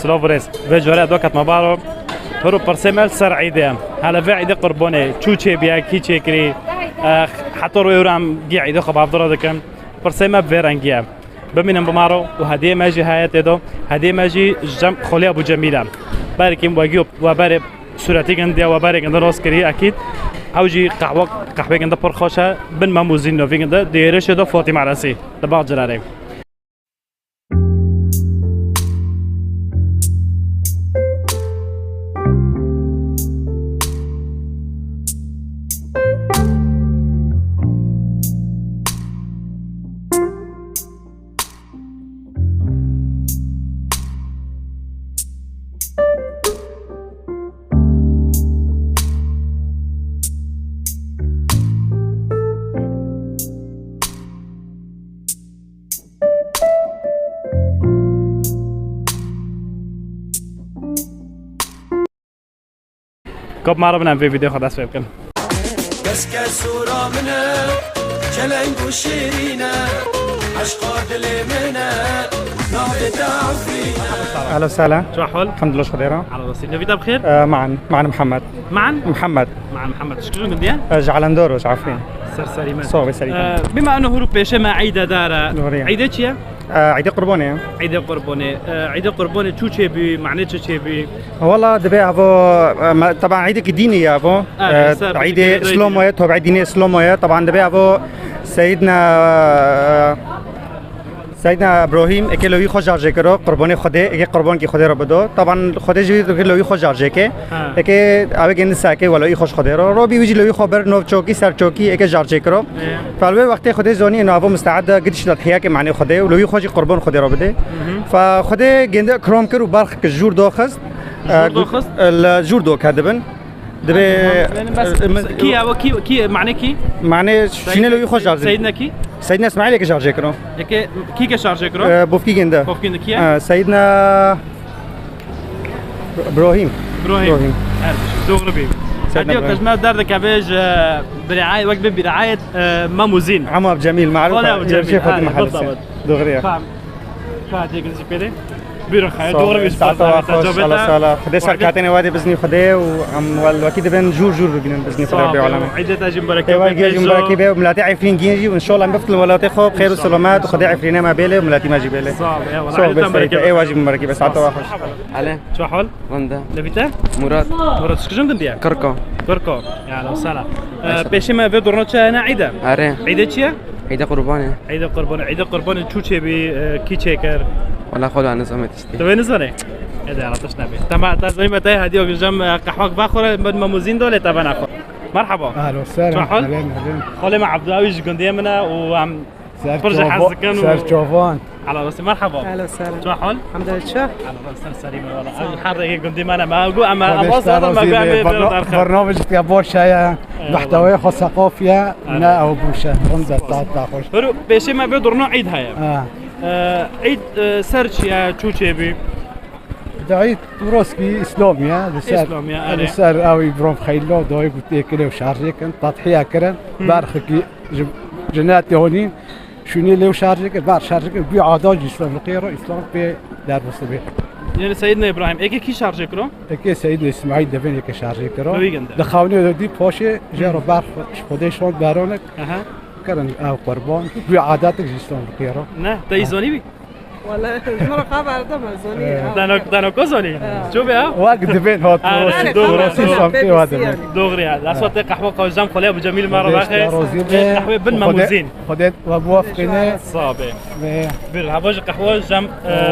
سلاف ورز و جوره دو کت مبارو هرو پرسمل سر عیده حالا و عیده قربانه چوچه بیا کی چکری حتی روی رام گی عیده خب عبدالله دکم پرسمل ورنگیه ببینم بمارو و هدیه ماجی هایت دو هدیه ماجی جم خلی ابو جمیله بارکیم واجیو و بار صورتی گندیا و بار گند راست کری اکید اوجی قهوه گنده پر خوشه بن مموزین نو گنده دیرش دو فاطمه عراسی دباغ جلاله كوب مرة بنعمل في فيديو خلاص فيكم بس كسورة منا كلام وشيرينا عشق دلي منا نهضة تعفينا اهلا وسهلا شو احوال؟ الحمد لله شخيرة على راسي نبيتا بخير؟ معنا محمد محمد شكرا جدا جعلندورو عارفين سرسري من صوبي سريع بما انه هروب بيشه ما عيدة دارة عيدة چيا؟ عيدة قربانية عيدة قربانية شو تشبي معناه شو تشبي والله دبي ابو طبعا عيدة دينية ابو عيدة اسلامية تبع دينية اسلامية طبعا دبي ابو سيدنا ابراهيم اكلوي خوش جارجه کرو قربانی خدا اگه قربان کی خدا رو بدو طبعا خدا جوی لوی خوش جارجه که اگه اوی گند ساکه ولوی خوش خدا رو بي ویجی لوی خبر نو چوکی سر چوکی اگه جارجه کرو فالوی وقتی خدا زونی نو ابو مستعد قدش تضحيه که معنی خدا ولوی خوش قربان خدا رو بده فخدا گند کرام کرو برخ که جور داخست الجور دو كدبن دبي كي معنى شنو لوي خوش جارجه سيدنا اسماعيل كي شارجه كرو كي كي شارجه كرو بوفكي جنده كي سيدنا ابراهيم دغري هدي وكجمال دار كابيج برعايه وجبه برعايه ماموزين عمو جميل معروف شيخ فاطمه محل دغري فادي كنزي بيدي بيرو خير دغري بس الله سالا خدي سركاتين وادي بزني خدي وعم واكيد بين جور بين بزني خدي بعالم عيدة اجي مباركه واجي مباركه به وملاتي عارفين جيجي وان شاء الله بفتل ولا خوب خير وسلامات وخدي عارفين ما بيله وملاتي ما جيبله صعب اي واجي مباركه بس عطوا واخش عليه شو حول وندا لبيته مراد شكون كنديا كركو يا اهلا وسهلا بيشما في دورنوتش انا عيده عيده چيه عيده قربانه عيده قربانه شو تشبي كي تشيكر والله خذوا انا زمت استي تو نزنه اذا عرفتش نبي تمام زي ما تاي هديه وجم قهوه باخره من ماموزين دول طبعا اخر مرحبا اهلا وسهلا اهلا خالي مع عبد القوي جنديه منا وعم برجع حزكن سير على راسي مرحبا اهلا وسهلا شو حال الحمد لله شو على راسي سليمه والله الحر هيك جندي ما انا ما اقول اما الله صار ما قاعد برنامج يا بوشا محتوى خاص ثقافيه نا او بوشا رمز تاع خوش بيشي ما بدرنا عيد هيا عيد سرچ يا چوچبي عيد روسكي اسلاميه سر او بروم خيلو دوي قلت كده وشارجه كان تضحيه كرن بارخكي جنات هونين شنو اللي وشارجه بار شارجه بي عادات اسلام القيره اسلام في دار مصبيح يعني سيدنا ابراهيم اكي كي شارجه كرو اكي سيدنا اسماعيل دفن اكي شارجه كرو دخاوني دي باشه جرو بار خودشون دارونك كرن او قربان بي عاداتك اسلام القيره نه تيزوني بي والله مرة خبر دم دانو كوزوني شو بها واقد دفن هات راسي صامتي وهذا دغري هذا اصوات قهوه قوجام خليه ابو جميل مره باخي قهوه بن ماموزين خدت وموافقين صابي بالهباج قهوه جام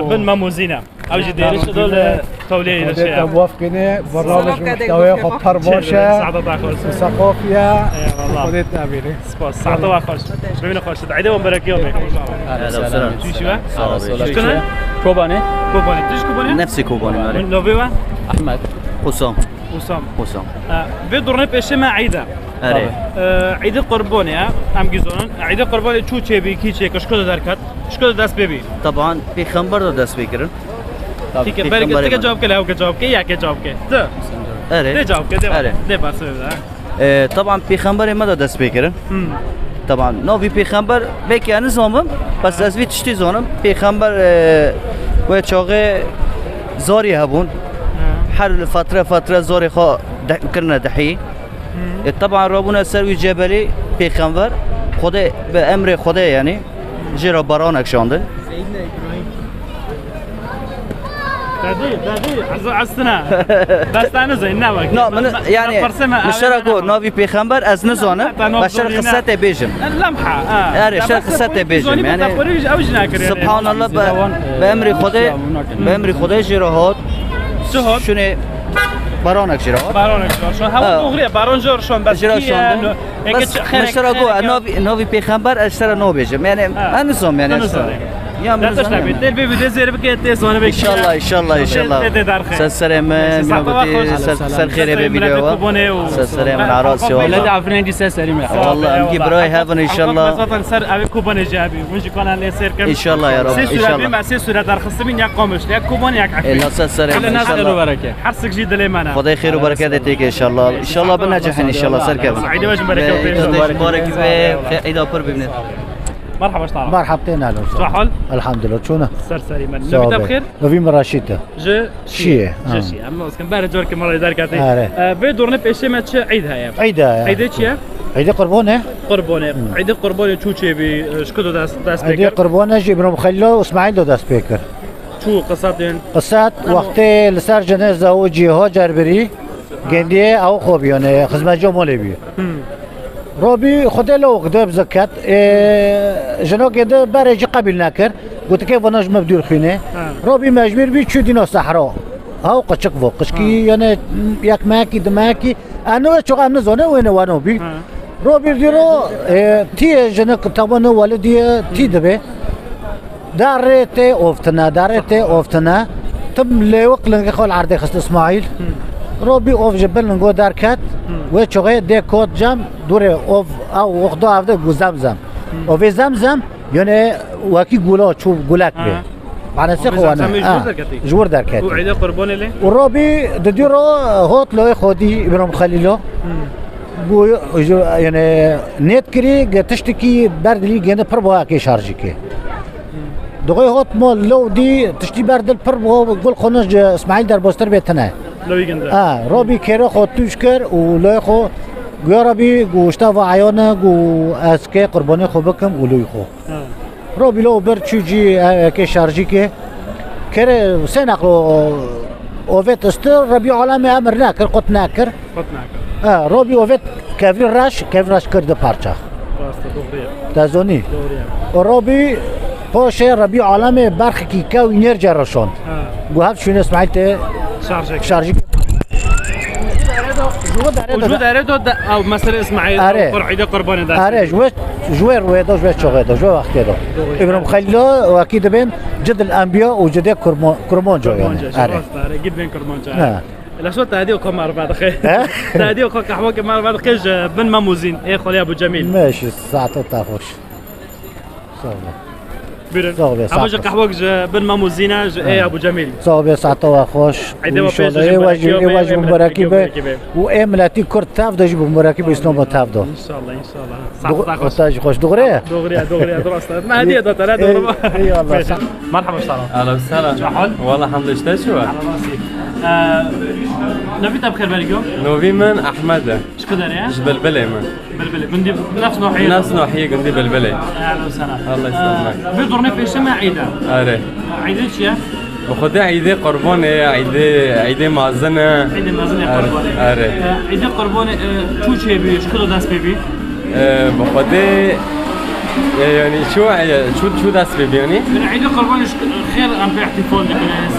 بن ماموزينا او جديرش دول تولي الاشياء موافقين برنامج محتوى خطر باشه ثقافيه خدت نبيله سپاس ساعتو خوش ببین خوش عیده مبارک یومه اهلا وسهلا شو شكرا كوباني تيش كوباني نفسي كوباني من نوبيوا احمد حسام في دورنا بيش ما عيده عيده قرباني هم گیزونن عيده قرباني چو چه بي کی چه کشکو درکت شکو دست ببی طبعا پیغمبر رو دست بگیرن ठीक है पर कितने जॉब के लाओ के जॉब के या के जॉब के तो अरे जॉब के दे बस طبعا پیغمبر ما دست بگیرن طبعا نوی پیغمبر بکی نظامم پس از وی تشتی زانم پیغمبر و چاقه زاری هبون هر فتره زاری خو کرنا دحی طبعا رابونا سروی جبلی پیغمبر خدا به امر خدا یعنی جرا بارانک شانده دادي عزنا بس انا زين ناوك من يعني مشتركو نوفي بيخمبر از نزونه بشر قصته بيجم اللمحه اري شر قصته بيجم يعني سبحان الله بامر خدا جراحات شنو بارانك جراحات شلون هوا اغريه بارون جور شلون بس مشتركو نوفي بيخمبر اشترى نو بيجم يعني انسوم يعني يا من تشتغل تل بي فيديو زير بك تيسونه بك ان شاء الله سلام سر خير بفيديو سلام على راسي والله لا عفرين سلام والله نجيب راي هافن ان شاء الله مثلا سر ابي كوبون جابي ونجي كان على سير كم ان شاء الله يا رب ان شاء الله مع سير درخص من يا قومش يا كوبون يا عفرين لا سلام ان شاء الله بركه حرصك جيد ليمانه خداي خير وبركه يعطيك ان شاء الله بنجح ان شاء الله سر كم سعيد واش بركه بارك فيك اذا قرب ابن مرحبا اشتغل مرحبتين اهلا وسهلا صحول الحمد لله شلونه؟ سرسري من نبي بخير نبي مراشيته شيء اما كان بارد جورك مره داركاتي بدورنا بيشي ماتش عيدها يا عيدها چيا عيد قربونه عيد قربونه چوچي بي شكدو داس عيد قربونه جبرم خلو واسماعيل دو داس بيكر شو قصاتين قصات وقت لسر جنازه و جيهو جربري گنديه او خوبيونه خدمت جو مولبي روبي خدا لو قدام زكات جنو كده برج قبل ناكر قلت كيف انا مبدور خينه روبي مجبر بي شو دينو صحراء هاو قشق فوق قشكي يعني ياك ماكي دماكي انا شو عم نزونه وين وانو بي روبي ديرو تي جنو كتابنا ولدي تي دبي دارته اوفتنا تم لي وقلن خول عرضي خست اسماعيل روبي اوف جبل نقول داركات وشغي دي كود جام دوري اوف او وخدو عفده زمزم اوف زمزم يعني واكي قولا شوف قولاك بي معنا سيخو انا جور داركات وعيد قربون لي وروبي دديرو هوت لو خودي ابن خليلو يعني نيت كري تشتكي برد لي جن بربوا كي شارجي كي دغه هوت مول لو دي تشتي برد البربوا قول خنج اسماعيل در بوستر بيتنا روبي كيرو خو توشكر ولو خو غربي غوشتا وعيونا غو اسكي قرباني خو بكم ولو خو روبي لو برچوجي كي شارجي كي كره سنقلو اوفيت استر ربي عالم امر ناكر قط ناكر روبي اوفيت كافر راش كرد بارچا تازوني روبي خوش ربي عالم برخ كي كاو نيرجا رشون غو هاف شنو سمعت شارجي وجود اريدو او مثلا اسماعيل عيد قربان ده جوير ويدو جو وقت ده ابراهيم خليل واكيد بين جد الانبياء وجد كرمون جو يعني جد بين كرمون جو لا شو تهدي وكم مره بعد خير تهدي وكم قهوه كم بعد خير بن ماموزين ايه خلي ابو جميل ماشي ساعته تاخوش بيرن ابو قهوه بن ماموزينا ايه ابو جميل صوب ساعته خوش ان شاء الله واجب مراكبه واملاتي كرت تاف دجب مراكبه اسلام تاف دو ان شاء الله صح خوش دغري دراسه ما هديه ده ثلاثه اي والله مرحبا اشتغل اهلا وسهلا والله الحمد لله شو على راسي نبي بخير بالكم نوفي من احمد ايش قدر يا بلبلي من بلبلي من نفس نوحيه قندي بلبلي اهلا وسهلا الله يسلمك بيضرني في شمع عيده عيده يا وخدي عيدي قربانه عيدي معزنه عيدي قربانه شو شيء بيشكلوا داس بيبي بخدي يعني شو داس بيبي يعني عيدي قربانه خير عم في احتفال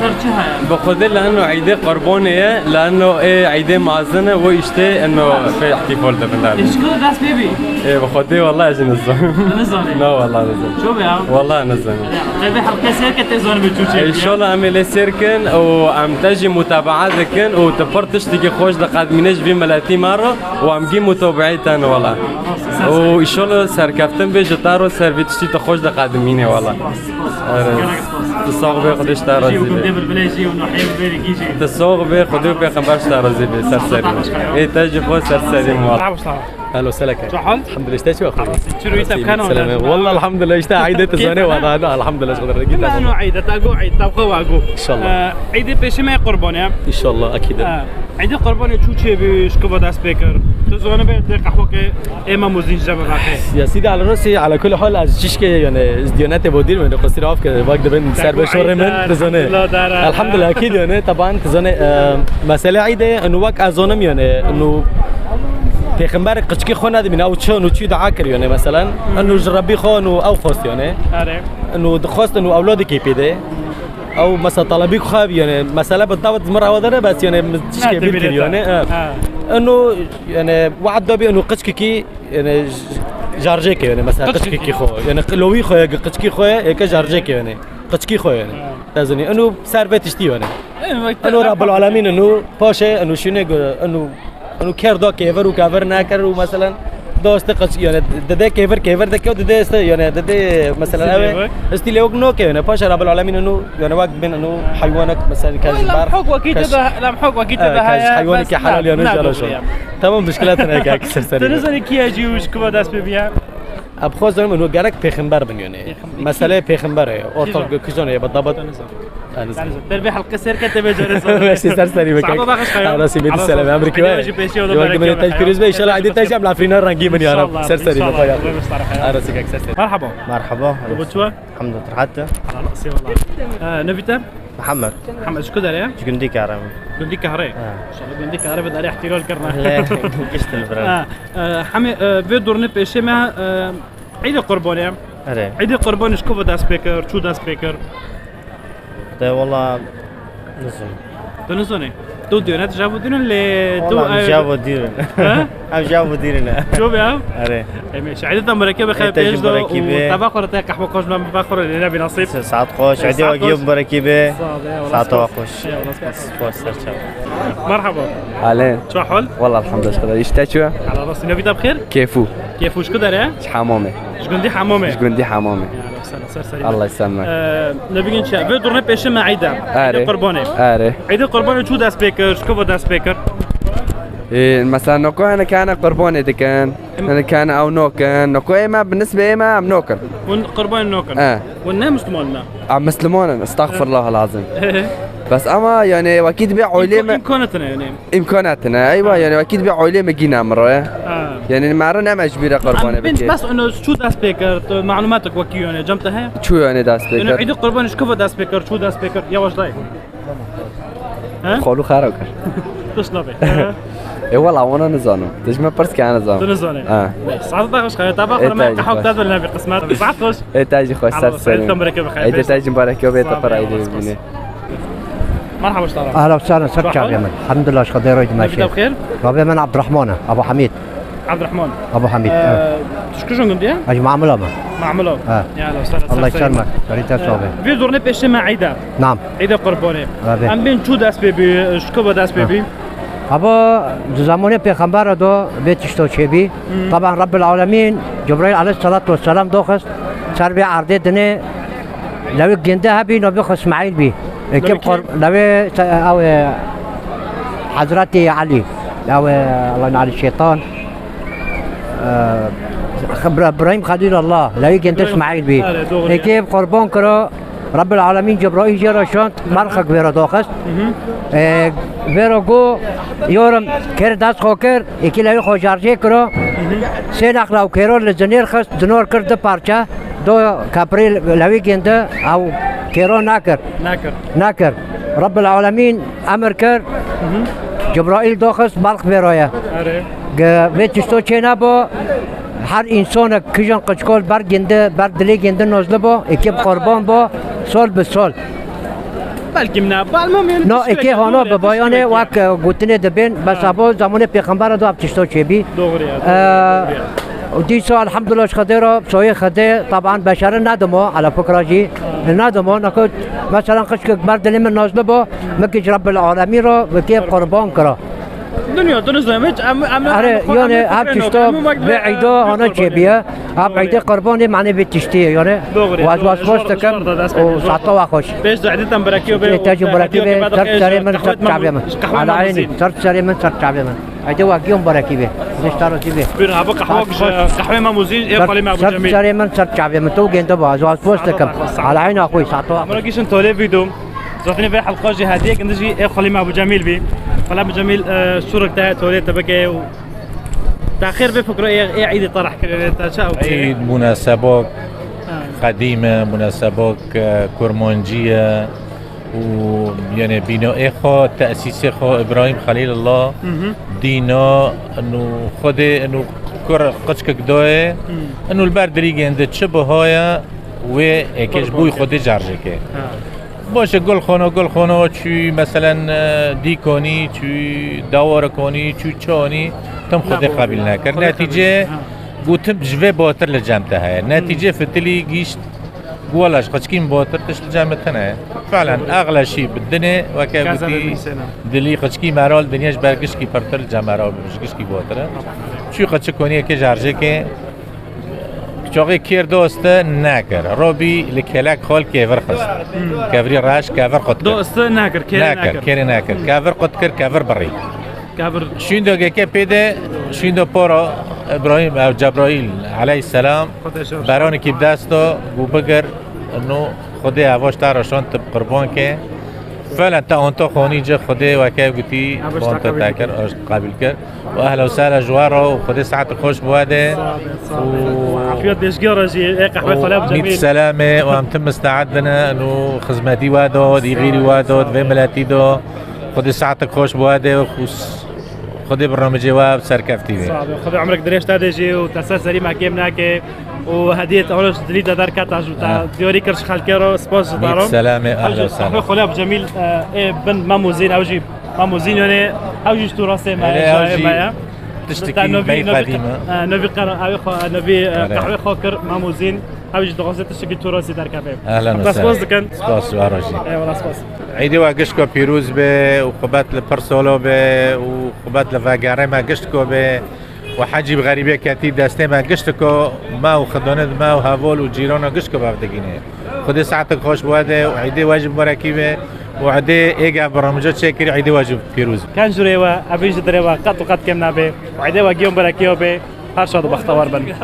صار شها بخدي لانه عيدي قربانه لانه عيدي معزنه ويشتي انه في احتفال ده بندار شكلوا داس بيبي بخدي والله اجي نزل لا والله نزل شو بيا والله نزل طيب حلقه سيركه تزون بتشوشي ان شاء الله عمل سيركن وعم تجي متابعات كن وتفر تشتكي خوش لقادمينش في ملاتي مره وعم جي متابعات انا والله وان شاء الله سركفتن بجتارو سيرفيتشتي تخوش لقادمينه والله تصاغ به خودش تا راضی جيبكم به ديب البلاجي ونحيي البيري كيجي تصاغ به خودی به خبرش تا راضی به سرسری ای تاج خود سرسری ما تعال وش تعال اهلا وسهلا شو حال؟ الحمد لله اشتاي شو اخوي شنو يتبكنا سلام والله الحمد لله اشتاي عيدة تزاني وضعنا الحمد لله شغل رقيت ما انه عيد تاقو عيد تاقو واقو ان شاء الله عيد بيشي ما قربانه ان شاء الله اكيد عيد قربانه شو تشي بيش كبا داس بيكر تزونه بيت قحوك اما موزين جبل راكي يا سيدي على راسي على كل حال از چیش يعني ازديانات بودير من قصير عارف که وقت بين سر بشور من تزانه الحمد لله اكيد يعني طبعا تزانه مساله عيده انه وقت ازونم يعني انه پیغمبر قچکی خو ندیم او چه چی دعا کرد یعنی مثلا انه ربی خو او خواست یعنی انه خواست انه اولادی کی پیده او مثلا طلبی خو یعنی مثلا بالضبط مره ودره بس يعني مش كبير يعني انه يعني وعد دبي انه قچکی کی يعني جارجه کی يعني مثلا قچکی کی خو يعني لوی خو قچکی خو یک جارجه کی يعني قچکی خو يعني تزني انه ثروتشتي يعني انه رب العالمين انه باشه انه شنو انه كير دو كيفر وكافر ناكر ومثلا دوست قص يعني دده كيفر ده كيو دده است يعني دده مثلا اوي استيلوك نو كيو يعني باش رب العالمين انه يعني واقف بين انه حيوانك مثلا كاجبار لمحوك واكيد لمحوك واكيد هاي حيوانك حلال يعني ان شاء الله شو تمام مشكلتنا هيك اكثر سريع تنزل كي اجيوش كبا داس بيبيا اب خوز انه جارك پیغمبر بن يعني مساله پیغمبر اورتو كيزون بالضبط انا تربي حلقه سير كتب جرس ماشي سرسري مكان راسي بيد السلام امريكي يوم من تاج فيروز ان شاء الله عندي تاج عم العفرين رانجي من يا رب سرسري مكان راسي كاك سرسري مرحبا مرحبا بوتوا الحمد لله ترحت على راسي والله نبيتا محمد شو كده يا جندي كهرباء جندي كهرباء ان شاء الله جندي كهرباء بدي احتلال كرنا لا قشت البراد حمي بدور نبيشي ما عيد قربانه عيد قربان شكو داس بيكر شو داس بيكر ده والله نزل تنزوني تو ديونات جابوا دين اللي تو جابوا ديرنا ها جابوا ديرنا شو بيا اري ماشي عيدة مركبة خير تجدو وطباخر تاع قحوة خوش ما بفخر اللي نبي نصيب ساعات خوش عندي واجيب مركبة ساعات خوش مرحبا علين شو حال والله الحمد لله شكرا يشتاچوا على راسي نبي بخير كيفو كيفو شكو داري حمامه شكوندي حمامه شكوندي حمامه الله يسلمك نبي نشا بدور نبيش ما عيدة عيد قربانه عيد قربانه شو داس بيكر شكو داس بيكر مثلا نوكو انا كان قربانه دكان انا كان او نوكن نوكو اما بالنسبه اما ام نوكر قربان نوكر والنا مسلموننا مسلمون استغفر الله العظيم بس اما يعني واكيد بيعوا لي امكاناتنا يعني امكاناتنا ايوه يعني اكيد بيعوا لي مجينا مره يعني ما رنا ما جبيره قربانه بس انه شو داس بيكر معلوماتك وكيو يعني جمتها شو يعني داس بيكر يعني عيد قربان شكو داس بيكر شو داس بيكر يا واش رايك قولوا خيرك تشنبي اي والله وانا نزانو تجمع برس كان نزانو تنزاني صعد خوش خير تبع ما تحوك تدل نبي قسمات صعد خوش اي تاجي خوش سلام اي تاجي مبارك يوم تفر عيد بيني مرحبا اشتغل اهلا وسهلا سبت شعب يمن الحمد لله شكرا داير ماشي بخير ربي من عبد الرحمن ابو حميد عبد الرحمن ابو حميد تشكرون قمدي اجي معامله معامله يا اهلا وسهلا الله يسلمك شريت صوبي في دورنا بيش مع عيده نعم عيده قربانه ام بين شو داس بيبي شكو داس بيبي ابا زمانه پیغمبر دو بیتشتو چبی طبعا رب العالمین جبرائیل علیه الصلاة والسلام دوخست سر به عرض دنه لو گنده هبی نبی خو اسماعیل بی که قرب لو او حضرت علی او الله ينعل الشيطان خبر ابراهيم خليل الله لو گنده اسماعیل بی که قربان کرو رب العالمین جبرائیل جرا شانت مرخک ویرا داخست ویرا گو یورم کر دست خو کر اکی لوی خو جارجه کرو سه نخلاو کرو لزنیر خست زنور کرد پارچه دو کپری لوی گنده او کرو نکر رب العالمین امر کر جبرائیل داخست مرخ ویرایا ویتشتو چه نبا هر انسان کجان قچکال بر گنده بر دلی گنده نازله با اکی قربان با سال به سال بلکه نه بالمم نه اکی هانا به بیان وقت گوتنه دبین بس ابا زمان پیغمبر دو ابتشتا چه بی دیسا الحمدلله خدای سایه خدای طبعا بشر ندما على فکر جی ندما نکود مثلا قش بر دل من نازله با مکج رب العالمین را وکی قربان کرا دنیا دنیز آره یعنی هر تشتا به عیدا آنها چه بیا هر عیدا قربانی معنی به تشتی یعنی واجب خوش تکم و ساعتا و خوش بيش دعدتم براكيو بي تاجو براكيبه صرف سري من صرف شعبي من على عيني صرف سري من صرف شعبي من عيدا واقيهم براكيبه ليش تارو تبي بير هبا قهوه ما موزين ايه قلي مع ابو صرف جميل سري من صرف شعبي من تو جنت واجب خوش تكم على عيني اخوي ساعتا مراكيش انتولي فيديو زوفني في حلقه جهاديه كنجي ايه قلي مع ابو جميل بي فلا ابو جميل صوره تاعت تولي تبكي تاخير بفكروا ايه عيد طرح عيد مناسبات قديمة مناسبات كرمانجية ويعني بناء خو تأسيس خو إبراهيم خليل الله دينا إنه خده إنه كر قشك كدوه إنه البردري عند تشبه هاي وإكش بوي خده جارجكه باشه گل خانه چی مثلا دی کنی چی داور کنی چی چانی تم خود قبول نکرد نتیجه گوتم جوه باتر لجمته های نتیجه فتلی گیشت گوالش خشکیم باتر تش لجمته نه فعلا اغلى شيء بالدنيا وكابتي دلي خشكي مرال دنياش برگش کی پرتر جمرا برگش کی باتره چی خش کنی که جارجه که چاقی کیر دوسته نکر رابی لکلک خال کیور خست کیوری راش کیور قط دوسته نکر کیر نکر کیور قط کر کیور بری کیور شیندو که پیده شیندو پارا ابراهیم او جبرائیل علیه السلام برانی که بدستو گو بگر انو خودی عواش تراشان تب قربان که فعلا تا انت خونی جا خودی و که گویی بانت تاکر قابل کرد و اهلا وسهلا جوارا و خودی ساعت خوش بواده عافية دشقيرة جي قهوة خلاب جميل ميت سلامة وأمتم مستعدنا إنه خدمتي وادو دي غيري وادو في ملاتي دو خدي ساعتك خوش بواده وخوس خدي برنامج جواب سركفتي به خدي عمرك دريش تادجي وتأسس سليم حكيم ناكي وهدية أولش دليل دار كاتاج ديوري كرش خالكيرو سبوس دارو ميت سلامة أهلا وسهلا قهوة خلاب جميل بن ماموزين أوجي ماموزين يعني أوجي تراثي معايا تشتكي بيت قديمة نبي نبي قهوة خاكر ماموزين أوجي دغازة تشتكي تراثي در كافيه أهلا وسهلا سباس دكان سباس وراجي أي والله سباس عيدي واقشكو بيروز به وخبات لبرسولو به وخبات لفاقاري ما قشتكو به وحاجي بغريبية كاتي داستي ما قشتكو ما وخدوند ما وهافول وجيرونا قشتكو بابدقيني خدي ساعتك خوش بواده وعيدي واجب مراكبه وعدي إيجا برامجات شاكري عيدي واجب بيروز كان جريوا أبيج دريوا قط كم نابه وعيدي واجيهم براكيو به هر شاد بختوار بن